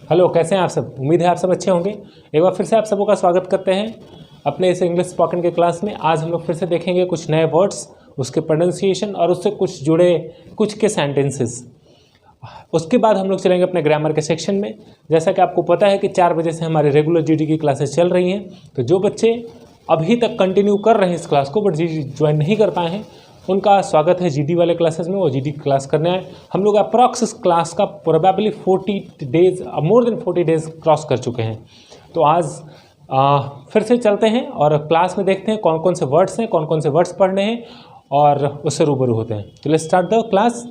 Hello, कैसे हैं आप सब। उम्मीद है आप सब अच्छे होंगे। एक बार फिर से आप सबों का स्वागत करते हैं अपने इस इंग्लिश स्पोकन के क्लास में। आज हम लोग फिर से देखेंगे कुछ नए वर्ड्स, उसके प्रोनाउंसिएशन और उससे कुछ जुड़े कुछ के सेंटेंसेस। उसके बाद हम लोग चलेंगे अपने ग्रामर के सेक्शन में। जैसा कि आपको पता है कि 4 बजे से हमारे रेगुलर जीडी की क्लासेस चल रही हैं, तो जो बच्चे अभी तक कंटिन्यू कर रहे हैं इस क्लास को बट जीडी ज्वाइन नहीं कर पाए हैं, उनका स्वागत है जीडी वाले क्लासेस में। वो जीडी क्लास करने आए। हम लोग अप्रॉक्स इस क्लास का probably 40 days, more than 40 days cross कर चुके हैं। तो आज फिर से चलते हैं और क्लास में देखते हैं कौन कौन से वर्ड्स हैं, कौन कौन से वर्ड्स पढ़ने हैं और उससे रूबरू होते हैं। तो let's start the class.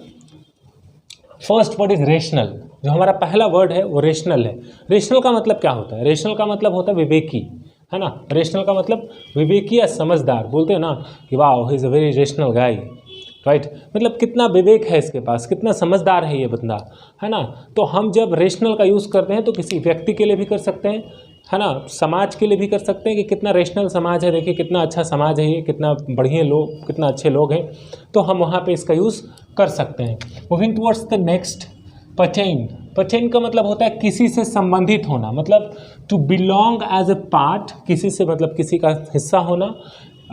First word is rational. जो हमारा पहला वर्ड है वो रेशनल है। रेशनल का मतलब क्या होता है? रेशनल का मतलब होता है विवेकी, है ना। रेशनल का मतलब विवेकी या समझदार। बोलते हैं ना कि वाह he is a very rational guy, right. मतलब कितना विवेक है इसके पास, कितना समझदार है ये बंदा, है ना। तो हम जब रेशनल का यूज़ करते हैं तो किसी व्यक्ति के लिए भी कर सकते हैं, है ना, समाज के लिए भी कर सकते हैं कि कितना रेशनल समाज है, देखिए कितना अच्छा समाज है ये, कितना बढ़िया लोग, कितना अच्छे लोग हैं। तो हम वहाँ पे इसका यूज़ कर सकते हैं। Moving towards the next, pertain. Pertain का मतलब होता है किसी से संबंधित होना, मतलब to belong as a part, किसी से मतलब किसी का हिस्सा होना।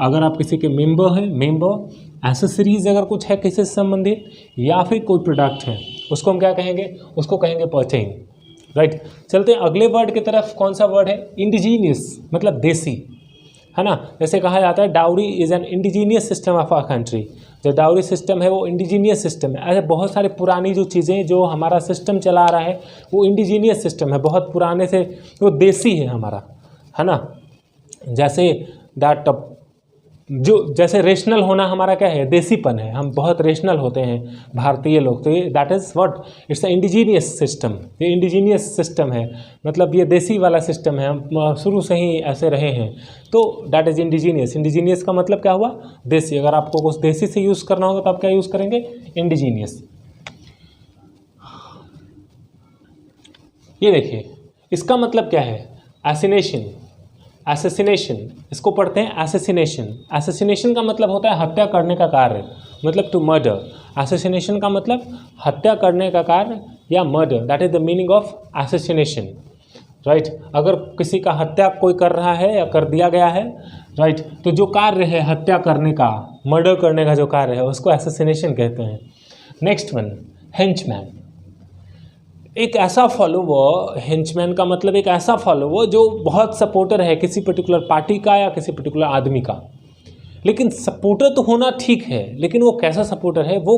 अगर आप किसी के मेंबर हैं, मेंबर। एसेसरीज अगर कुछ है किसी से संबंधित, या फिर कोई प्रोडक्ट है, उसको हम क्या कहेंगे? उसको कहेंगे पर्टेन, राइट। चलते हैं अगले वर्ड की तरफ। कौन सा वर्ड है? इंडिजीनियस, मतलब देसी, है ना। जैसे कहा जाता है dowry is an indigenous system of our country. जो डाउरी सिस्टम है वो इंडिजीनियस सिस्टम है। ऐसे बहुत सारे पुरानी जो चीज़ें जो हमारा सिस्टम चला रहा है वो इंडिजीनियस सिस्टम है, बहुत पुराने से, वो देसी है हमारा, है ना। जैसे दैट जो जैसे रेशनल होना हमारा क्या है? देसीपन है। हम बहुत रेशनल होते हैं भारतीय लोग। तो ये that is what, it's a indigenous system. ये इंडिजीनियस सिस्टम है, मतलब ये देसी वाला सिस्टम है, हम शुरू से ही ऐसे रहे हैं। तो दैट इज़ इंडिजीनियस। इंडिजीनियस का मतलब क्या हुआ? देसी। अगर आपको कुछ देसी से यूज़ करना होगा तो आप क्या यूज़ करेंगे? इंडिजीनियस। ये देखिए, इसका मतलब क्या है? एसिनेशन, एसेसिनेशन। इसको पढ़ते हैं एसेसिनेशन। एसेसिनेशन का मतलब होता है हत्या करने का कार्य, मतलब टू मर्डर। एसेसिनेशन का मतलब हत्या करने का कार्य या murder, that is the meaning of assassination, right. अगर किसी का हत्या कोई कर रहा है या कर दिया गया है, राइट, तो जो कार्य है हत्या करने का, मर्डर करने का जो कार्य है उसको एसेसिनेशन कहते हैं। Next one, henchman. एक ऐसा फॉलोवर, हेंचमैन का मतलब एक ऐसा फॉलोवर जो बहुत सपोर्टर है किसी पर्टिकुलर पार्टी का या किसी पर्टिकुलर आदमी का। लेकिन सपोर्टर तो होना ठीक है, लेकिन वो कैसा सपोर्टर है? वो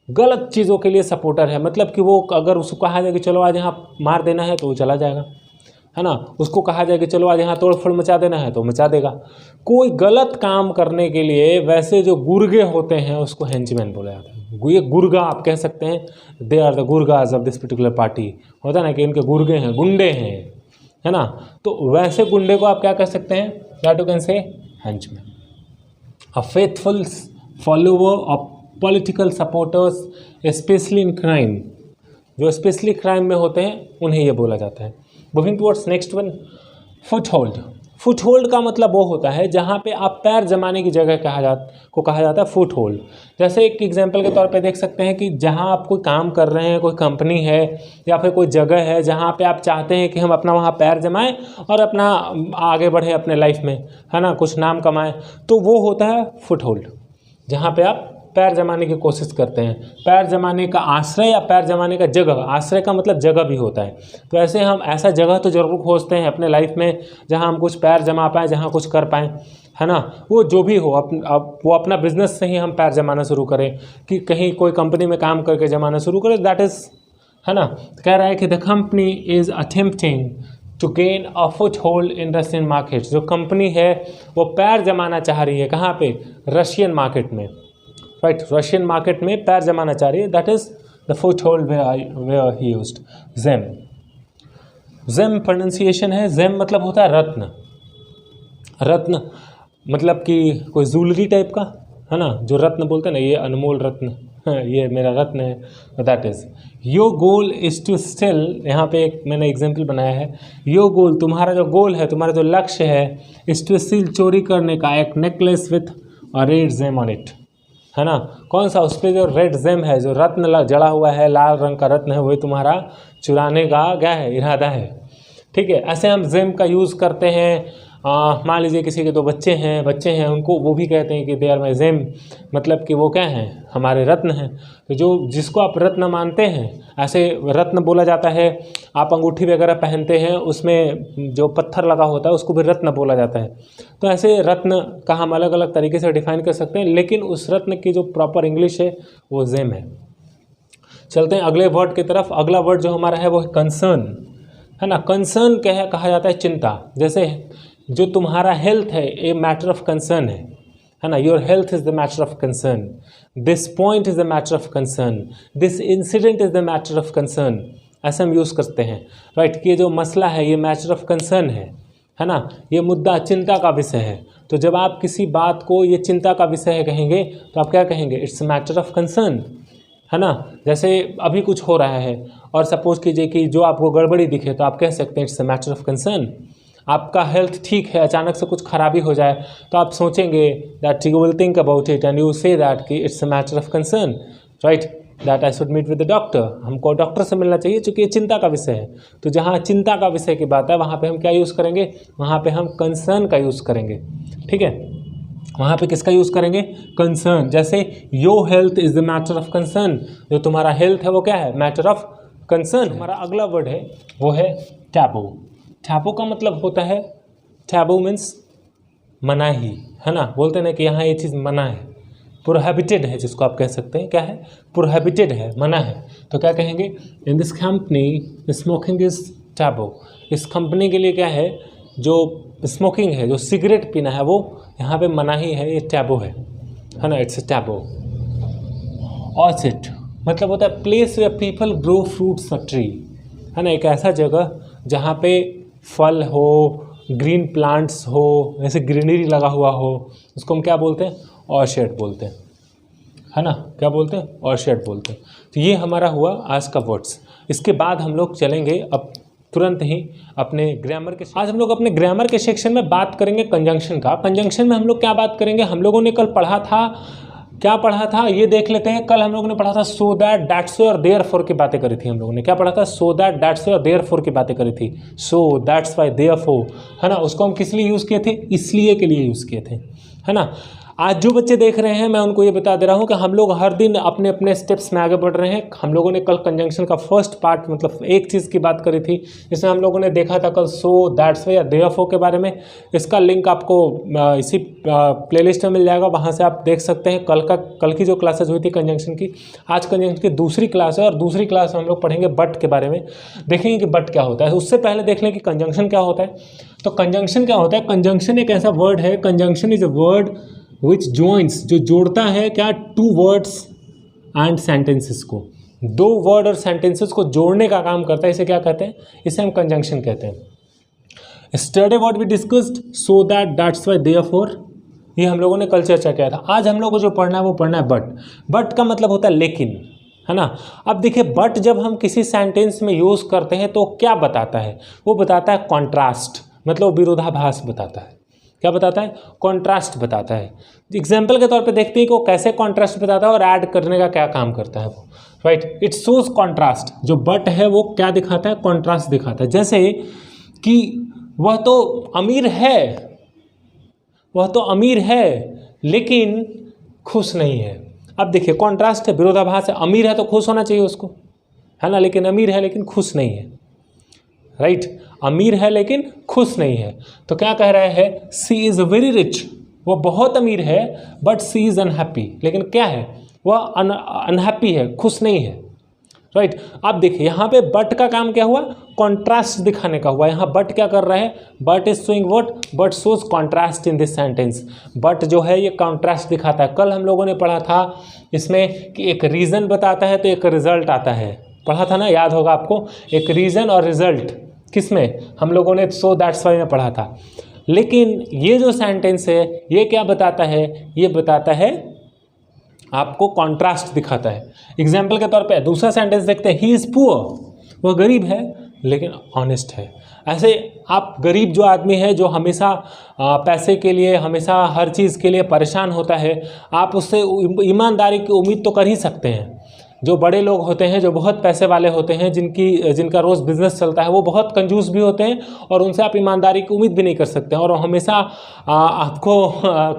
गलत चीज़ों के लिए सपोर्टर है। मतलब कि वो अगर उसको कहा जाए कि चलो आज यहाँ मार देना है तो वो चला जाएगा, है ना। उसको कहा जाए कि चलो आज यहाँ तोड़ फोड़ मचा देना है तो मचा देगा। कोई गलत काम करने के लिए वैसे जो गुर्गे होते हैं उसको हेंचमैन बोला जाता है। ये गुर्गा आप कह सकते हैं, दे आर द गुर्गाज ऑफ दिस पर्टिकुलर पार्टी। होता है ना कि इनके गुर्गे हैं, गुंडे हैं, है ना। तो वैसे गुंडे को आप क्या कह सकते हैं? That you can say henchman. A faithful follower of political supporters specially in crime. जो स्पेशली क्राइम में होते हैं उन्हें ये बोला जाता है। Moving towards next one, foothold. Foothold का मतलब वो होता है जहाँ पे आप पैर जमाने की जगह कहा जाता है फुटहोल्ड। जैसे एक एग्जांपल के तौर पे देख सकते हैं कि जहाँ आप कोई काम कर रहे हैं, कोई कंपनी है या फिर कोई जगह है जहाँ पे आप चाहते हैं कि हम अपना वहाँ पैर जमाएं और अपना आगे बढ़े अपने लाइफ में, है ना, कुछ नाम कमाएं, तो वो होता है फुटहोल्ड। जहाँ पे आप पैर जमाने की कोशिश करते हैं। पैर जमाने का आश्रय या पैर जमाने का जगह, आश्रय का मतलब जगह भी होता है। तो ऐसे हम ऐसा जगह तो ज़रूर खोजते हैं अपने लाइफ में जहां हम कुछ पैर जमा पाएँ, जहां कुछ कर पाएँ, है ना। वो जो भी हो, अब वो अपना बिजनेस से ही हम पैर जमाना शुरू करें कि कहीं कोई कंपनी में काम करके जमाना शुरू करें, दैट इज़, है ना। कह रहा है कि the company is attempting to gain a foot hold in Russian market. जो कंपनी है वो पैर जमाना चाह रही है, कहाँ पे? रशियन मार्केट में, राइट। रशियन मार्केट में पैर जमाना चाह रही है, that is the foot hold where he used. Gem, gem pronunciation है। जेम मतलब होता है रत्न। रत्न मतलब कि कोई ज्वेलरी टाइप का, है ना, जो रत्न बोलते हैं ना, ये अनमोल रत्न, ये मेरा रत्न है, that is. Your goal is to steal, यहाँ पे एक मैंने एग्जाम्पल बनाया है। योर गोल, तुम्हारा जो गोल है, तुम्हारा जो लक्ष्य है, इज टू स्टिल चोरी करने का एक necklace with a red gem on it, है ना। कौन सा? उस पर जो रेड जेम है, जो रत्न जड़ा हुआ है, लाल रंग का रत्न है, वही तुम्हारा चुराने का क्या है, इरादा है। ठीक है, ऐसे हम जेम का यूज़ करते हैं। मान लीजिए किसी के दो बच्चे हैं उनको वो भी कहते हैं कि दे आर माई जेम, मतलब कि वो क्या हैं, हमारे रत्न हैं। तो जो जिसको आप रत्न मानते हैं, ऐसे रत्न बोला जाता है। आप अंगूठी वगैरह पहनते हैं, उसमें जो पत्थर लगा होता है उसको भी रत्न बोला जाता है। तो ऐसे रत्न का हम अलग अलग तरीके से डिफाइन कर सकते हैं, लेकिन उस रत्न की जो प्रॉपर इंग्लिश है वो जेम है। चलते हैं अगले वर्ड की तरफ। अगला वर्ड जो हमारा है वो है कंसर्न, है ना। कंसर्न क्या है, कहा जाता है चिंता। जैसे जो तुम्हारा हेल्थ है ये मैटर ऑफ कंसर्न है ना। Your health is the matter of concern, this point is the matter of concern, this incident is the matter of concern, ऐसे हम यूज़ करते हैं, राइट। कि ये जो मसला है ये मैटर ऑफ कंसर्न है ना। ये मुद्दा चिंता का विषय है। तो जब आप किसी बात को ये चिंता का विषय कहेंगे तो आप क्या कहेंगे, it's a matter of concern, है ना। जैसे अभी कुछ हो रहा है और सपोज कीजिए कि जो आपको गड़बड़ी दिखे तो आप कह सकते हैं it's a matter of concern. आपका हेल्थ ठीक है, अचानक से कुछ खराबी हो जाए तो आप सोचेंगे that you will think about it and you say that कि it's a matter of concern, right, that I should meet with the doctor, हमको डॉक्टर से मिलना चाहिए चूँकि ये चिंता का विषय है। तो जहाँ चिंता का विषय की बात है वहाँ पे हम क्या यूज़ करेंगे, वहाँ पे हम कंसर्न का यूज़ करेंगे। ठीक है, वहाँ पे किसका यूज़ करेंगे, कंसर्न। जैसे your health is the matter of concern, जो तुम्हारा हेल्थ है वो क्या है, मैटर ऑफ कंसर्न। हमारा अगला वर्ड है वो है टैबू। टैबू का मतलब होता है, टैबू मीन्स मनाही, है ना। बोलते हैं ना कि यहाँ ये चीज़ मना है, प्रोहिबिटेड है, जिसको आप कह सकते हैं क्या है, प्रोहिबिटेड है, मना है। तो क्या कहेंगे, in this company smoking is taboo. इस कंपनी के लिए क्या है, जो स्मोकिंग है, जो सिगरेट पीना है वो यहाँ पे मनाही है, ये टैबू है ना, इट्स अ टैबू। ऑर्चिड मतलब होता है place where people grow fruits a tree, है ना। एक ऐसा जगह जहाँ पे फल हो, ग्रीन प्लांट्स हो, ऐसे ग्रीनरी लगा हुआ हो, उसको हम क्या बोलते हैं, ऑर्चर्ड बोलते हैं, है ना। क्या बोलते हैं, ऑर्चर्ड बोलते हैं। तो ये हमारा हुआ आज का वर्ड्स। इसके बाद हम लोग चलेंगे अब तुरंत ही अपने ग्रामर के। आज हम लोग अपने ग्रामर के सेक्शन में बात करेंगे कंजंक्शन का। कंजंक्शन में हम लोग क्या बात करेंगे, हम लोगों ने कल पढ़ा था, क्या पढ़ा था ये देख लेते हैं। कल हम लोगों ने पढ़ा था सो दैट, दैट्स और देयरफॉर की बातें करी थी हम लोगों ने। क्या पढ़ा था, सो दैट, दैट्स और देयरफॉर की बातें करी थी। सो दैट्स वाई देयरफॉर, है ना। उसको हम किस लिए यूज़ किए थे, इसलिए के लिए यूज़ किए थे, है ना। आज जो बच्चे देख रहे हैं मैं उनको ये बता दे रहा हूँ कि हम लोग हर दिन अपने अपने स्टेप्स में आगे बढ़ रहे हैं। हम लोगों ने कल कंजंक्शन का फर्स्ट पार्ट मतलब एक चीज़ की बात करी थी, जिसमें हम लोगों ने देखा था कल सो दैट्स या देयरफॉर के बारे में। इसका लिंक आपको इसी प्लेलिस्ट में मिल जाएगा, वहाँ से आप देख सकते हैं। कल की जो क्लासेज हुई थी कंजंक्शन की, आज कंजंक्शन की दूसरी क्लास है और दूसरी क्लास में हम लोग पढ़ेंगे बट के बारे में, देखेंगे कि बट क्या होता है। उससे पहले देख लें कि कंजंक्शन क्या होता है। तो कंजंक्शन क्या होता है, कंजंक्शन एक ऐसा वर्ड है, conjunction is a word which joints, जो जोड़ता है क्या, टू वर्ड्स एंड सेंटेंसेस को, दो वर्ड और सेंटेंसेस को जोड़ने का काम करता है। इसे क्या कहते हैं, इसे हम कंजंक्शन कहते हैं। Yesterday what we discussed, so that, that's why, therefore, ये हम लोगों ने कल चर्चा किया था। आज हम लोग को जो पढ़ना है वो पढ़ना है बट। बट का मतलब होता है लेकिन, है ना। अब देखिए बट जब हम किसी सेंटेंस में यूज़ करते हैं तो क्या बताता है, वो बताता है कॉन्ट्रास्ट, मतलब विरोधाभास बताता है। क्या बताता है, कॉन्ट्रास्ट बताता है। एग्जाम्पल के तौर पे देखते हैं कि वो कैसे कॉन्ट्रास्ट बताता है और ऐड करने का क्या काम करता है वो, राइट। It shows contrast. जो बट है वो क्या दिखाता है, कॉन्ट्रास्ट दिखाता है। जैसे कि वह तो अमीर है, वह तो अमीर है लेकिन खुश नहीं है। अब देखिए कॉन्ट्रास्ट है, विरोधाभास है। अमीर है तो खुश होना चाहिए उसको, है ना, लेकिन अमीर है लेकिन खुश नहीं है, राइट। अमीर है लेकिन खुश नहीं है। तो क्या कह रहा है, सी इज़ वेरी रिच, वो बहुत अमीर है, बट सी इज़ अनहैप्पी, लेकिन क्या है, वह अनहैप्पी है, खुश नहीं है, राइट। अब देखिए यहाँ पे बट का काम क्या हुआ, कॉन्ट्रास्ट दिखाने का हुआ। यहाँ बट क्या कर रहा है, but is showing what, but shows contrast in this sentence. But जो है ये कॉन्ट्रास्ट दिखाता है। कल हम लोगों ने पढ़ा था इसमें कि एक रीज़न बताता है तो एक रिजल्ट आता है, पढ़ा था ना, याद होगा आपको। एक रीज़न और रिजल्ट किस में, हम लोगों ने सो दैट्स वाई में पढ़ा था। लेकिन ये जो सेंटेंस है ये क्या बताता है, ये बताता है आपको कॉन्ट्रास्ट दिखाता है। एग्जाम्पल के तौर पे दूसरा सेंटेंस देखते हैं, ही इज़ पुअर, वह गरीब है लेकिन ऑनेस्ट है। ऐसे आप गरीब जो आदमी है जो हमेशा पैसे के लिए, हमेशा हर चीज़ के लिए परेशान होता है, आप उससे ईमानदारी की उम्मीद तो कर ही सकते हैं। जो बड़े लोग होते हैं, जो बहुत पैसे वाले होते हैं, जिनका रोज़ बिजनेस चलता है, वो बहुत कंजूस भी होते हैं और उनसे आप ईमानदारी की उम्मीद भी नहीं कर सकते और हमेशा आपको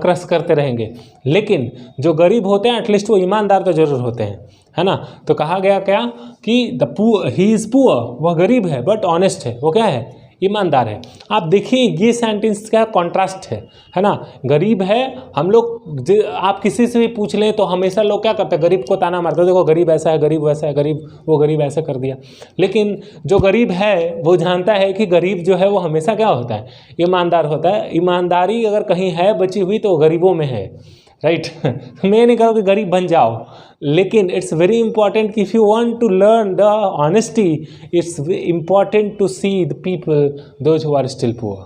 क्रश करते रहेंगे। लेकिन जो गरीब होते हैं एटलीस्ट वो ईमानदार तो ज़रूर होते हैं, है ना। तो कहा गया क्या कि ही इज़ पुअर, वह गरीब है बट ऑनेस्ट है, वो क्या है, ईमानदार है। आप देखिए ये सेंटेंस का कॉन्ट्रास्ट है ना। गरीब है, हम लोग आप किसी से भी पूछ लें तो हमेशा लोग क्या करते हैं, गरीब को ताना मारते हैं, देखो गरीब ऐसा है, गरीब वैसा है, गरीब वो गरीब ऐसा कर दिया। लेकिन जो गरीब है वो जानता है कि गरीब जो है वो हमेशा क्या होता है, ईमानदार होता है। ईमानदारी अगर कहीं है बची हुई तो गरीबों में है, राइट। मैं नहीं कहूँ कि गरीब बन जाओ, लेकिन इट्स वेरी इंपॉर्टेंट कि if you want to learn the honesty, it's important to see the people those who are still poor,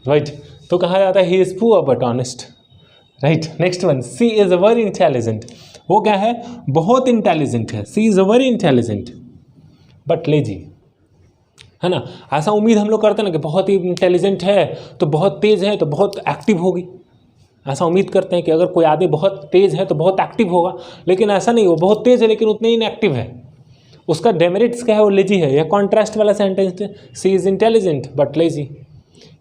right. तो कहा जाता है he is poor but honest, right. Next one, she is a very intelligent. वो क्या है, बहुत intelligent है। She is a very intelligent but lazy, है ना। ऐसा उम्मीद हम लोग करते हैं ना कि बहुत ही इंटेलिजेंट है तो बहुत तेज़ है तो बहुत एक्टिव होगी। ऐसा उम्मीद करते हैं कि अगर कोई आदमी बहुत तेज़ है तो बहुत एक्टिव होगा, लेकिन ऐसा नहीं, वो बहुत तेज़ है लेकिन उतने ही इनएक्टिव है। उसका डेमेरिट्स क्या है, वो लेजी है। यह कॉन्ट्रास्ट वाला सेंटेंस है। She is intelligent but lazy,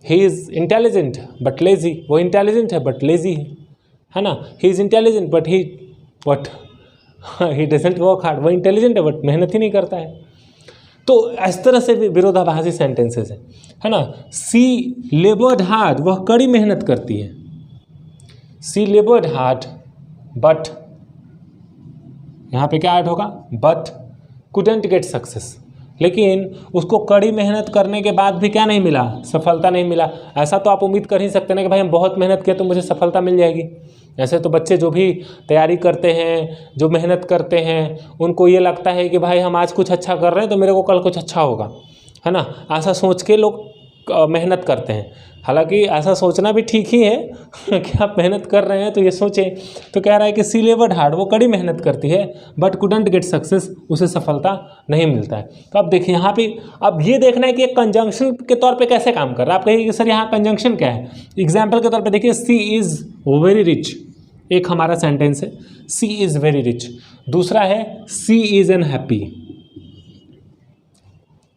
he is intelligent but lazy, वो इंटेलिजेंट है बट लेजी है ना। He is intelligent but he doesn't work hard, वो इंटेलिजेंट है बट मेहनत ही नहीं करता है। तो इस तरह से विरोधाभासी सेंटेंसेस है ना। सी लेबर्ड हार्ड, वह कड़ी मेहनत करती है। सी लेबर्ड हार्ड बट, यहाँ पे क्या ऐड होगा, बट कुडंट गेट सक्सेस, लेकिन उसको कड़ी मेहनत करने के बाद भी क्या नहीं मिला, सफलता नहीं मिला। ऐसा तो आप उम्मीद कर ही सकते ना कि भाई हम बहुत मेहनत किए तो मुझे सफलता मिल जाएगी। ऐसे तो बच्चे जो भी तैयारी करते हैं, जो मेहनत करते हैं, उनको ये लगता है कि भाई हम आज कुछ अच्छा कर रहे हैं तो मेरे को कल कुछ अच्छा होगा, है ना। ऐसा सोच के लोग मेहनत करते हैं। हालांकि ऐसा सोचना भी ठीक ही है कि आप मेहनत कर रहे हैं तो ये सोचें। तो कह रहा है कि सी लेबर्ड हार्ड, वो कड़ी मेहनत करती है बट कुडंट गेट सक्सेस, उसे सफलता नहीं मिलता है। तो अब देखिए यहाँ पे, अब ये देखना है कि एक कंजंक्शन के तौर पे कैसे काम कर रहा है। आप कहिए कि सर यहाँ कंजंक्शन क्या है। एग्जाम्पल के तौर पे देखिए, सी इज़ वेरी रिच, एक हमारा सेंटेंस है, सी इज़ वेरी रिच। दूसरा है सी इज़ अनहैप्पी।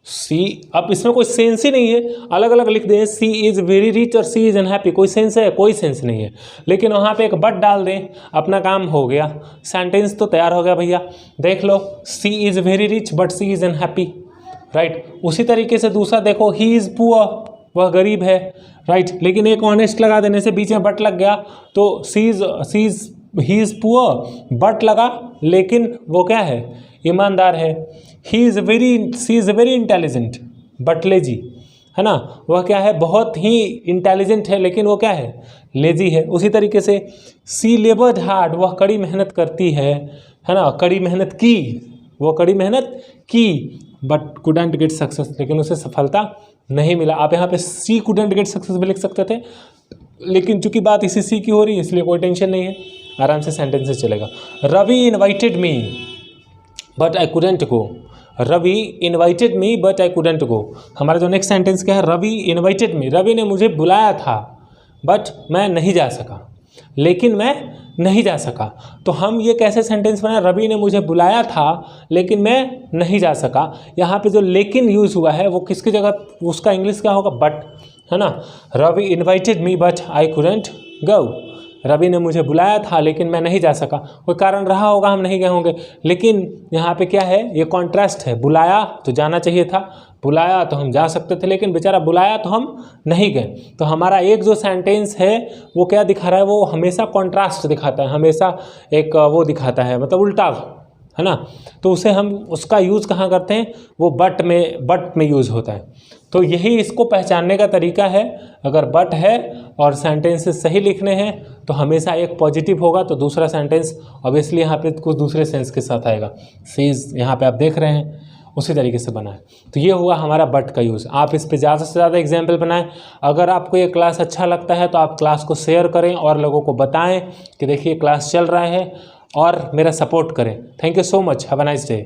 सी, अब इसमें कोई सेंस ही नहीं है, अलग अलग लिख दें, सी इज़ वेरी रिच और सी इज़ अनहैप्पी, कोई सेंस है, कोई सेंस नहीं है। लेकिन वहाँ पे एक बट डाल दें, अपना काम हो गया, सेंटेंस तो तैयार हो गया भैया। देख लो, she is very rich but she is unhappy, right. उसी तरीके से दूसरा देखो, ही इज़ पुअर, वह गरीब है, राइट। लेकिन एक ऑनेस्ट लगा देने से बीच में बट लग गया, तो ही इज़ पुअर बट लगा, लेकिन वो क्या है, ईमानदार है। She is very intelligent but lazy, है ना। वह क्या है, बहुत ही इंटेलिजेंट है लेकिन वो क्या है, लेजी है। उसी तरीके से सी लेबर्ड हार्ड, वह कड़ी मेहनत करती है ना, कड़ी मेहनत की, वो कड़ी मेहनत की बट कुडंट गेट सक्सेस, लेकिन उसे सफलता नहीं मिला। आप यहाँ पे सी कुडंट गेट सक्सेस भी लिख सकते थे, लेकिन चूंकि बात इसी सी की हो रही है इसलिए कोई टेंशन नहीं है, आराम से सेंटेंस से चलेगा। Ravi invited me but I couldn't go, Ravi invited me but I couldn't go. हमारा जो नेक्स्ट सेंटेंस क्या है, रवि इन्वाइटेड मी, रवि ने मुझे बुलाया था बट मैं नहीं जा सका, लेकिन मैं नहीं जा सका। तो हम ये कैसे सेंटेंस बनाए, रवि ने मुझे बुलाया था लेकिन मैं नहीं जा सका। यहाँ पे जो लेकिन यूज़ हुआ है वो किसकी जगह, उसका इंग्लिश क्या होगा, बट, है ना। Ravi invited me but I couldn't go, Ravi ने मुझे बुलाया था लेकिन मैं नहीं जा सका। कोई कारण रहा होगा, हम नहीं गए होंगे। लेकिन यहाँ पे क्या है, ये कॉन्ट्रास्ट है, बुलाया तो जाना चाहिए था, बुलाया तो हम जा सकते थे, लेकिन बेचारा बुलाया तो हम नहीं गए। तो हमारा एक जो सेंटेंस है वो क्या दिखा रहा है, वो हमेशा कॉन्ट्रास्ट दिखाता है, हमेशा एक वो दिखाता है, मतलब उल्टा, है ना। तो उसे हम, उसका यूज़ कहाँ करते हैं, वो बट में यूज़ होता है। तो यही इसको पहचानने का तरीका है। अगर बट है और सेंटेंसेस सही लिखने हैं तो हमेशा एक पॉजिटिव होगा, तो दूसरा सेंटेंस ऑब्वियसली यहाँ पे कुछ दूसरे सेंस के साथ आएगा। सीज यहाँ पे आप देख रहे हैं उसी तरीके से बना है। तो ये हुआ हमारा बट का यूज़। आप इस पे ज़्यादा से ज़्यादा एग्जाम्पल बनाएं। अगर आपको ये क्लास अच्छा लगता है तो आप क्लास को शेयर करें और लोगों को बताएं कि देखिए क्लास चल रहा है, और मेरा सपोर्ट करें। Thank you so much, have a nice day.